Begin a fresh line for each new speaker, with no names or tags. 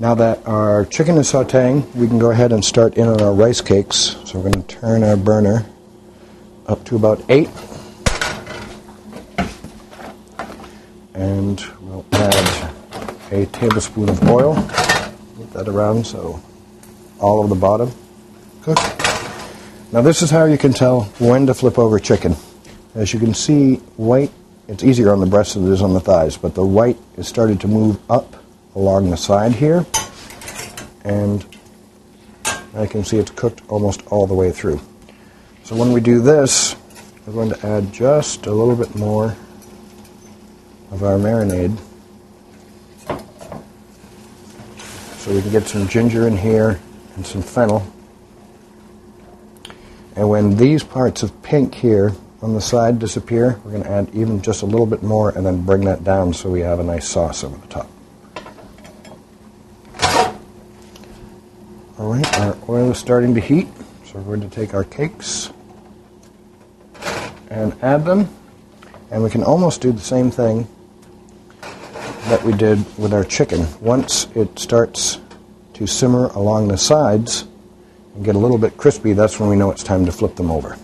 Now that our chicken is sautéing, we can go ahead and start in on our rice cakes. So we're going to turn our burner up to about 8. And we'll add a tablespoon of oil. Move that around so all of the bottom cook. Now this is how you can tell when to flip over chicken. As you can see, white, it's easier on the breast than it is on the thighs, but the white is starting to move up along the side here, and I can see it's cooked almost all the way through. So when we do this, we're going to add just a little bit more of our marinade so we can get some ginger in here and some fennel. And when these parts of pink here on the side disappear, we're going to add even just a little bit more and then bring that down so we have a nice sauce over the top. All right, our oil is starting to heat, so we're going to take our cakes and add them. And we can almost do the same thing that we did with our chicken. Once it starts to simmer along the sides and get a little bit crispy, that's when we know it's time to flip them over.